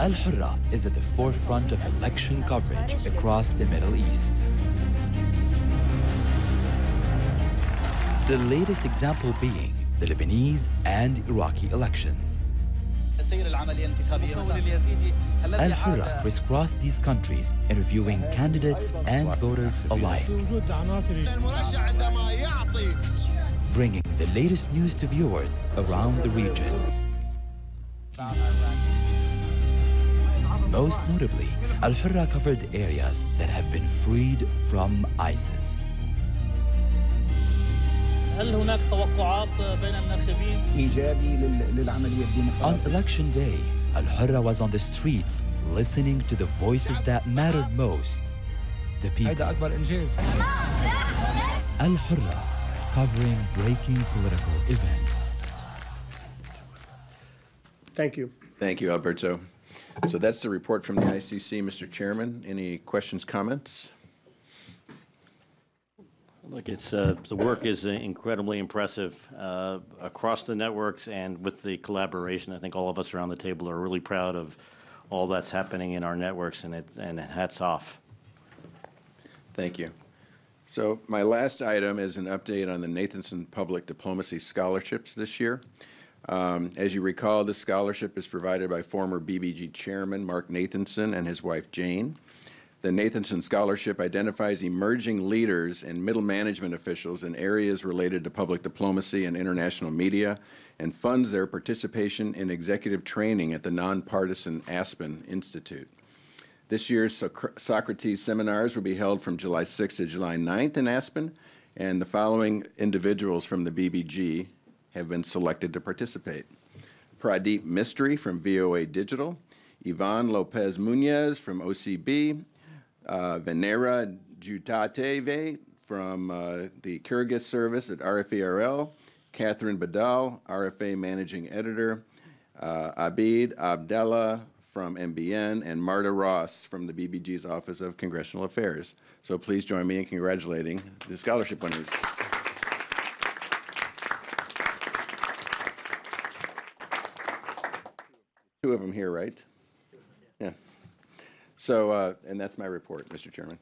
Al-Hurra is at the forefront of election coverage across the Middle East. The latest example being the Lebanese and Iraqi elections. Al-Hurra crisscrossed these countries, interviewing candidates and voters alike, bringing the latest news to viewers around the region. Most notably, Al-Hurra covered areas that have been freed from ISIS. هل هناك توقعات بين الناخبين؟ On election day, Al-Hurra was on the streets listening to the voices that mattered most, the people. Al-Hurra, covering breaking political events. Thank you. Thank you, Alberto. So that's the report from the ICC, Mr. Chairman. Any questions, comments? Look, it's the work is incredibly impressive across the networks and with the collaboration. I think all of us around the table are really proud of all that's happening in our networks, and hats off. Thank you. So my last item is an update on the Nathanson Public Diplomacy Scholarships this year. As you recall, this scholarship is provided by former BBG Chairman Mark Nathanson and his wife Jane. The Nathanson Scholarship identifies emerging leaders and middle management officials in areas related to public diplomacy and international media, and funds their participation in executive training at the nonpartisan Aspen Institute. This year's Socrates seminars will be held from July 6th to July 9th in Aspen, and the following individuals from the BBG have been selected to participate. Pradeep Mistry from VOA Digital, Ivan Lopez Muñez from OCB, Venera Jutateve from the Kyrgyz service at RFERL, Catherine Badal, RFA Managing Editor, Abid Abdallah from MBN, and Marta Ross from the BBG's Office of Congressional Affairs. So please join me in congratulating the scholarship winners. Two of them here, right? Yeah. So, and that's my report, Mr. Chairman.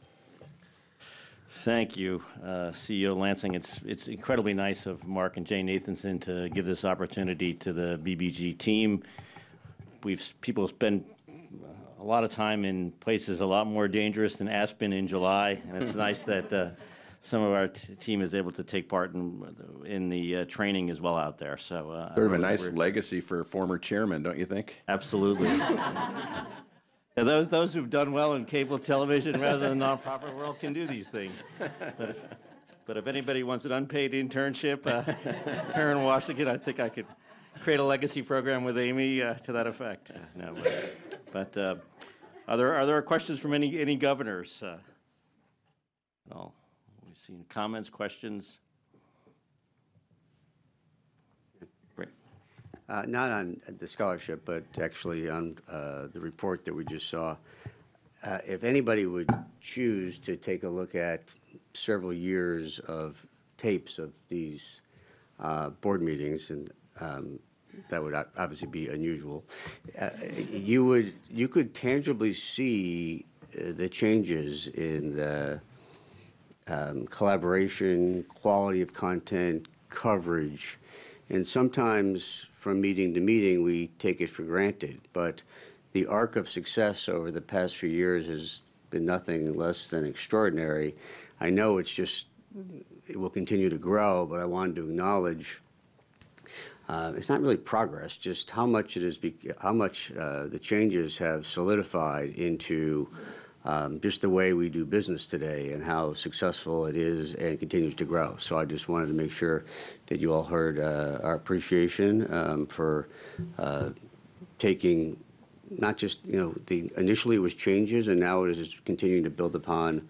Thank you, CEO Lansing. It's incredibly nice of Mark and Jane Nathanson to give this opportunity to the BBG team. People spend a lot of time in places a lot more dangerous than Aspen in July, and it's nice that some of our team is able to take part in the training as well out there. So sort of a nice legacy for a former chairman, don't you think? Absolutely. Yeah, those who've done well in cable television rather than the nonprofit world can do these things. But if anybody wants an unpaid internship here in Washington, I think I could create a legacy program with Amy to that effect. No, but are there questions from any governors? No, we've seen comments, questions. Great. Not on the scholarship, but actually on the report that we just saw. If anybody would choose to take a look at several years of tapes of these board meetings, and that would obviously be unusual, you could tangibly see the changes in the collaboration, quality of content, coverage, and sometimes from meeting to meeting we take it for granted, but the arc of success over the past few years has been nothing less than extraordinary. I know it will continue to grow, but I wanted to acknowledge it's not really progress, just how much the changes have solidified into just the way we do business today and how successful it is and continues to grow. So I just wanted to make sure that you all heard our appreciation for taking not just, initially it was changes, and now it is continuing to build upon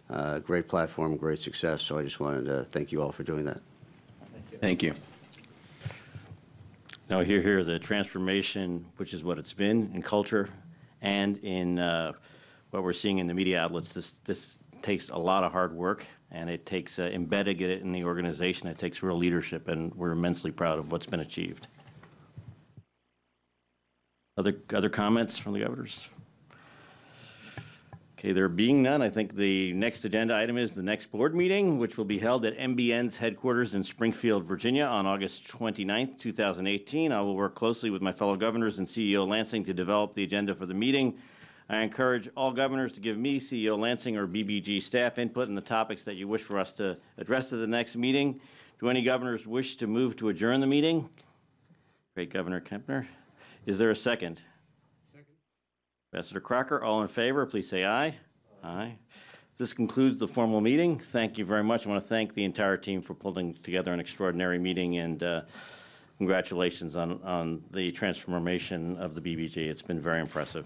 a great platform, great success. So I just wanted to thank you all for doing that. Thank you. Now, here, the transformation, which is what it's been in culture and in what we're seeing in the media outlets, this takes a lot of hard work, and it takes embedding it in the organization. It takes real leadership, and we're immensely proud of what's been achieved. Other comments from the governors? Okay, there being none, I think the next agenda item is the next board meeting, which will be held at MBN's headquarters in Springfield, Virginia on August 29th, 2018. I will work closely with my fellow governors and CEO Lansing to develop the agenda for the meeting. I encourage all governors to give me, CEO Lansing, or BBG staff input on the topics that you wish for us to address at the next meeting. Do any governors wish to move to adjourn the meeting? Great, Governor Kempner. Is there a second? Ambassador Crocker, all in favor, please say aye. Aye. This concludes the formal meeting. Thank you very much. I want to thank the entire team for pulling together an extraordinary meeting, and congratulations on the transformation of the BBG. It's been very impressive.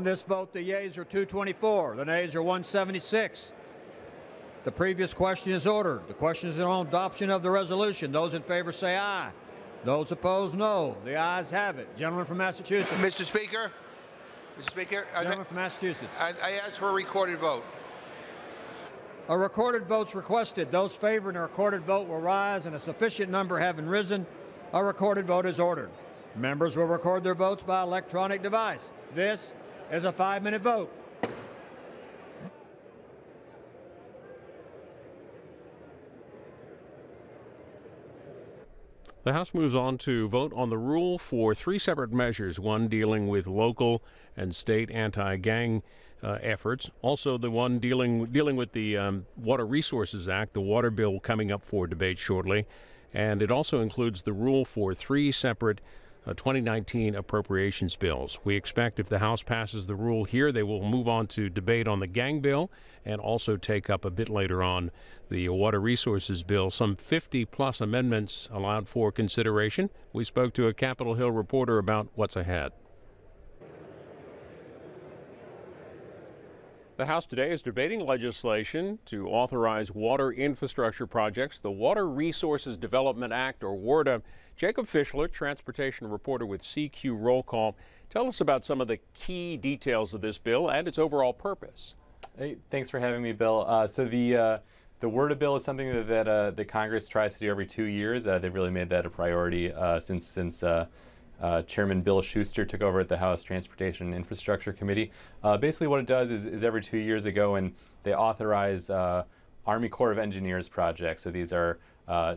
On this vote, the yeas are 224, the nays are 176. The previous question is ordered. The question is on adoption of the resolution. Those in favor say aye. Those opposed, no. The ayes have it. Gentleman from Massachusetts. Mr. Speaker, Gentleman from Massachusetts. I ask for a recorded vote. A recorded vote's requested. Those favoring a recorded vote will rise, and a sufficient number having risen, a recorded vote is ordered. Members will record their votes by electronic device. This is a 5-minute vote. The House moves on to vote on the rule for 3 separate measures, one dealing with local and state anti-gang efforts, also the one dealing with the Water Resources Act, the water bill coming up for debate shortly, and it also includes the rule for 3 separate 2019 appropriations bills. We expect if the House passes the rule here, they will move on to debate on the gang bill and also take up a bit later on the water resources bill. Some 50-plus amendments allowed for consideration. We spoke to a Capitol Hill reporter about what's ahead. The House today is debating legislation to authorize water infrastructure projects, the Water Resources Development Act, or WRDA. Jacob Fischler, transportation reporter with CQ Roll Call, tell us about some of the key details of this bill and its overall purpose. Hey, thanks for having me, Bill. So the WRDA bill is something that the Congress tries to do every 2 years. They've really made that a priority since Chairman Bill Schuster took over at the House Transportation and Infrastructure Committee. Basically what it does is every 2 years ago, and they authorize Army Corps of Engineers projects. So these are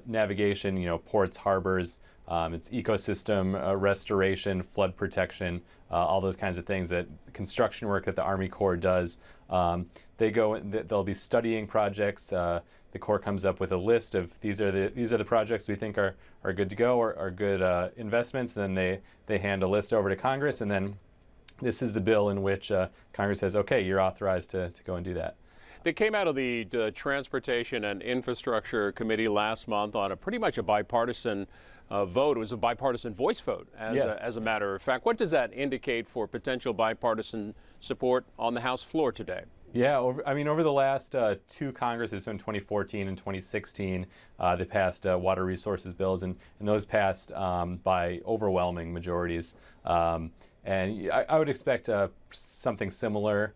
navigation, ports, harbors, it's ecosystem restoration, flood protection, all those kinds of things, that construction work that the Army Corps does. They'll be studying projects. The Corps comes up with a list of these are the projects we think are good to go or are good investments. And then they hand a list over to Congress, and then this is the bill in which Congress says, okay, you're authorized to go and do that. They came out of the Transportation and Infrastructure Committee last month on pretty much a bipartisan vote. It was a bipartisan voice vote, as a matter of fact. What does that indicate for potential bipartisan support on the House floor today? Yeah, over the last 2 Congresses, so in 2014 and 2016, they passed water resources bills, and those passed by overwhelming majorities. And I would expect something similar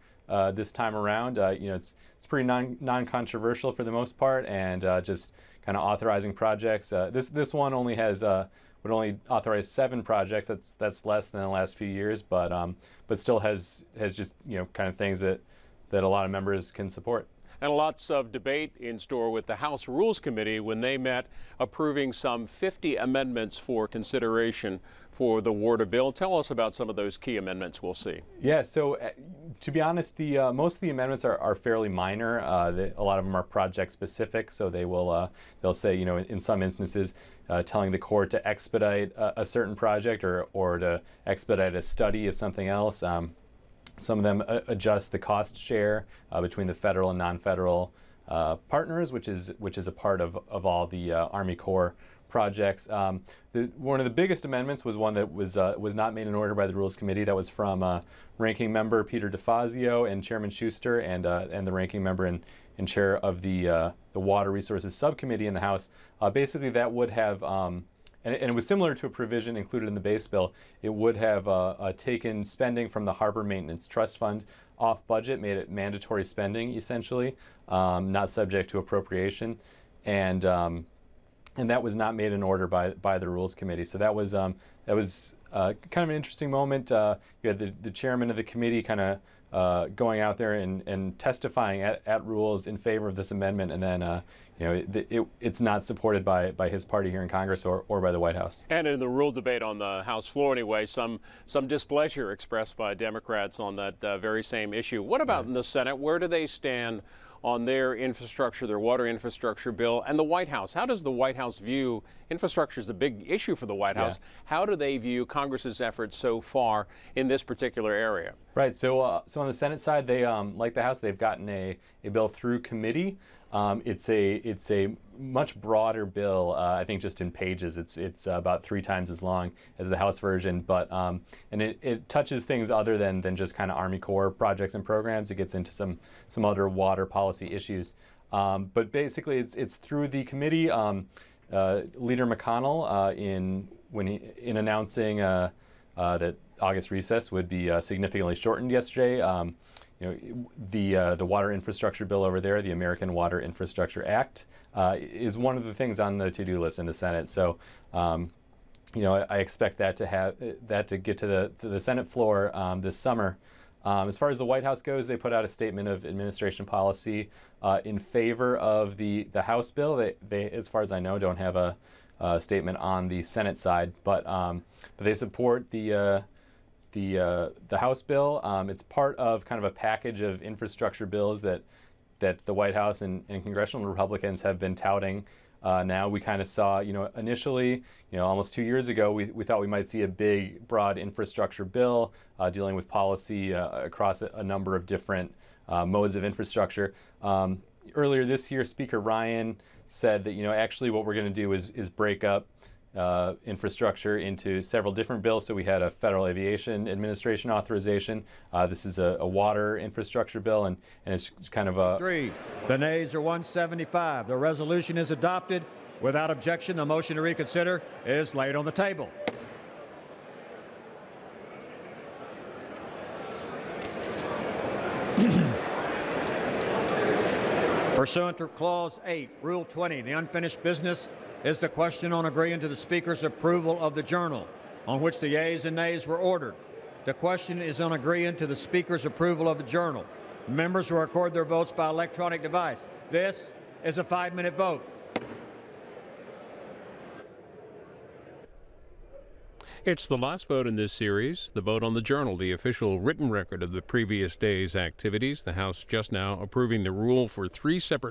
this time around. It's pretty non-controversial for the most part, and just kind of authorizing projects. This one only has would only authorize 7 projects. That's less than the last few years, but still has just kind of things that a lot of members can support. And lots of debate in store with the House Rules Committee when they met, approving some 50 amendments for consideration for the WRDA bill. Tell us about some of those key amendments we'll see. Yeah, so to be honest, most of the amendments are fairly minor. A lot of them are project specific, so they'll say, in some instances, telling the Corps to expedite a certain project or to expedite a study of something else. Some of them adjust the cost share between the federal and non-federal partners, which is a part of all the Army Corps projects. One of the biggest amendments was one that was not made in order by the Rules Committee. That was from Ranking Member Peter DeFazio and Chairman Schuster and the Ranking Member and Chair of the Water Resources Subcommittee in the House. Basically, that would have and it was similar to a provision included in the base bill. It would have taken spending from the Harbor Maintenance Trust Fund off budget, made it mandatory spending, essentially, not subject to appropriation, and that was not made in order by the Rules Committee. So that was kind of an interesting moment. You had the chairman of the committee kind of going out there and testifying at Rules in favor of this amendment, and then it's not supported by his party here in Congress or by the White House. And in the rule debate on the House floor anyway, some displeasure expressed by Democrats on that very same issue. What about in the Senate? Where do they stand on their infrastructure, their water infrastructure bill, and the White House? How does the White House view infrastructure is the big issue for the White House? How do they view Congress's efforts so far in this particular area? Right. So on the Senate side, they like the House, they've gotten a bill through committee. It's a much broader bill. I think just in pages, it's about 3 times as long as the House version. But and it touches things other than just kind of Army Corps projects and programs. It gets into some other water policy issues. But basically, it's through the committee. Leader McConnell, in announcing that August recess would be significantly shortened yesterday. The water infrastructure bill over there, the American Water Infrastructure Act, is one of the things on the to-do list in the Senate. So, I expect that to get to the Senate floor this summer. As far as the White House goes, they put out a statement of administration policy in favor of the House bill. They, as far as I know, don't have a statement on the Senate side, but they support the House bill. It's part of kind of a package of infrastructure bills that the White House and congressional Republicans have been touting. Now we kind of saw, initially, almost 2 years ago, we thought we might see a big, broad infrastructure bill dealing with policy across a number of different modes of infrastructure. Earlier this year, Speaker Ryan said that, actually what we're going to do is break up infrastructure into several different bills. So we had a Federal Aviation Administration authorization. This is a water infrastructure bill, and it's kind of a... 3. The nays are 175. The resolution is adopted. Without objection, the motion to reconsider is laid on the table. Pursuant to Clause 8, Rule 20, the unfinished business is the question on agreeing to the Speaker's approval of the journal, on which the yeas and nays were ordered. The question is on agreeing to the Speaker's approval of the journal. Members will record their votes by electronic device. This is a 5-minute vote. It's the last vote in this series, the vote on the journal, the official written record of the previous day's activities. The House just now approving the rule for 3 separate